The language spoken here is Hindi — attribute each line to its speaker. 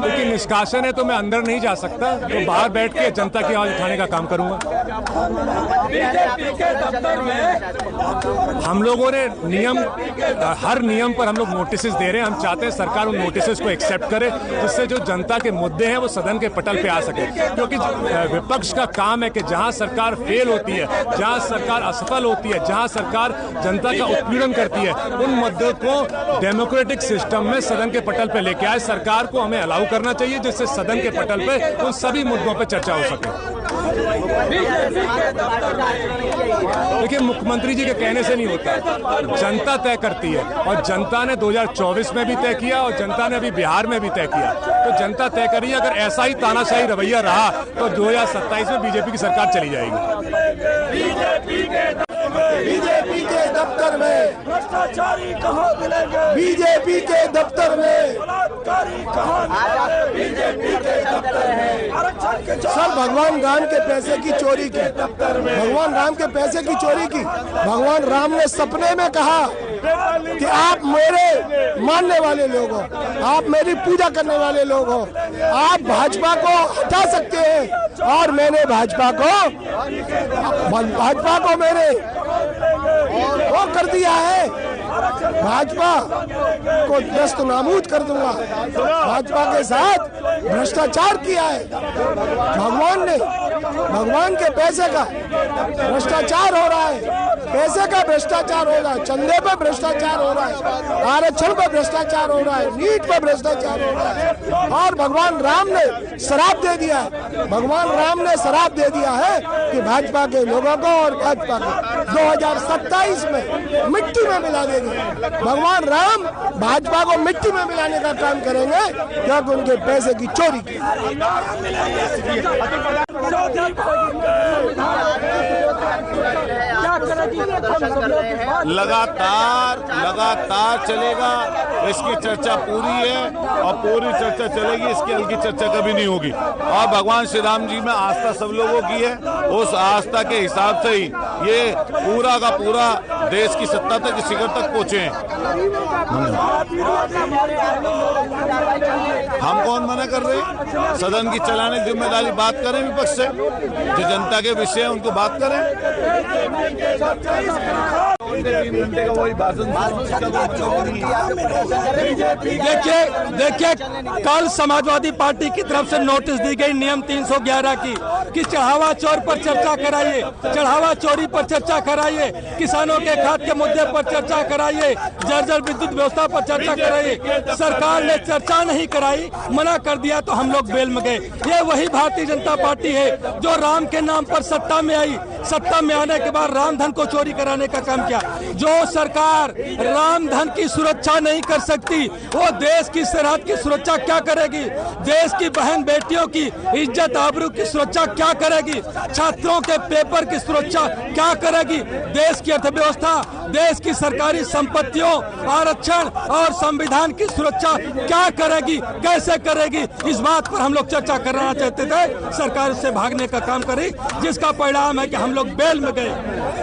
Speaker 1: क्योंकि निष्कासन है तो मैं अंदर नहीं जा सकता, तो बाहर बैठ के जनता की आवाज उठाने का काम करूंगा। हम लोगों ने हर नियम पर हम लोग नोटिस दे रहे हैं। हम चाहते हैं सरकार उन नोटिस को एक्सेप्ट करे, जिससे जो जनता के मुद्दे हैं वो सदन के पटल पे आ सके। क्योंकि विपक्ष का काम है कि जहां सरकार फेल होती है, जहां सरकार असफल होती है, जहां सरकार जनता का उत्पीड़न करती है, उन मुद्दों को डेमोक्रेटिक सिस्टम में सदन के पटल पे लेके आए। सरकार को हमें अलाउ करना चाहिए, जिससे सदन के पटल पे उन सभी मुद्दों पे चर्चा हो सके। देखिए, मुख्यमंत्री जी के कहने से नहीं होता, जनता तय करती है। और जनता ने 2024 में भी तय किया और जनता ने अभी बिहार में भी तय किया। तो जनता तय करी, अगर ऐसा ही तानाशाही रवैया रहा तो 2027 में बीजेपी की सरकार चली जाएगी।
Speaker 2: बीजेपी के दफ्तर में भ्रष्टाचारी कहाँ मिलेंगे? बीजेपी के दफ्तर में बलात्कारी कहाँ मिलेंगे? बीजेपी के दफ्तर में आरक्षण के सर भगवान राम के पैसे की चोरी की, भगवान राम के पैसे की चोरी की। भगवान राम ने सपने में कहा कि आप मेरे मानने वाले लोग हो, आप मेरी पूजा करने वाले लोग हो, आप भाजपा को हटा सकते हैं। और मैंने भाजपा को मैंने वो कर दिया है, भाजपा को नस्त नाबूद कर दूंगा। भाजपा के साथ भ्रष्टाचार किया है भगवान ने, भगवान के पैसे का भ्रष्टाचार हो रहा है, पैसे का भ्रष्टाचार हो रहा है, चंदे पे भ्रष्टाचार हो रहा है, आरक्षण पे भ्रष्टाचार हो रहा है, नीट पे भ्रष्टाचार हो रहा है। और भगवान राम ने शराब दे दिया है, भगवान राम ने शराब दे दिया है कि भाजपा के लोगों को और भाजपा को 2027 में मिट्टी में मिला देंगे। भगवान राम भाजपा को मिट्टी में मिलाने का काम करेंगे, क्योंकि उनके पैसे की चोरी की।
Speaker 3: लगातार चलेगा, इसकी चर्चा पूरी है और पूरी चर्चा चलेगी, इसकी हल्की चर्चा कभी नहीं होगी। और भगवान श्री राम जी में आस्था सब लोगों की है, उस आस्था के हिसाब से ही ये पूरा का पूरा देश की सत्ता तक, शिखर तक पहुंचे हैं। हम कौन मना कर रहे हैं? सदन की चलाने की जिम्मेदारी बात करें विपक्ष से, जो जनता के विषय है उनको बात करें। 3 घंटे का वही भाषण।
Speaker 4: देखिए कल समाजवादी पार्टी की तरफ से नोटिस दी गई नियम 311 की कि चढ़ावा चोर पर चर्चा कराइए, चढ़ावा चोरी पर चर्चा कराइए, किसानों के खाद के मुद्दे पर चर्चा कराइए, जर्जर विद्युत व्यवस्था पर चर्चा कराइए। सरकार ने चर्चा नहीं कराई, मना कर दिया, तो हम लोग बेल में गए। ये वही भारतीय जनता पार्टी है जो राम के नाम पर सत्ता में आई, सत्ता में आने के बाद रामधन को चोरी कराने का काम किया। जो सरकार रामधन की सुरक्षा नहीं कर सकती, वो देश की सरहद की सुरक्षा क्या करेगी? देश की बहन बेटियों की इज्जत आबरू की सुरक्षा क्या करेगी? छात्रों के पेपर की सुरक्षा क्या करेगी? देश की अर्थव्यवस्था, देश की सरकारी संपत्तियों, आरक्षण और संविधान की सुरक्षा क्या करेगी, कैसे करेगी? इस बात पर हम लोग चर्चा करना चाहते थे। सरकार से भागने का काम करी, जिसका परिणाम है कि हम लोग बेल में गए।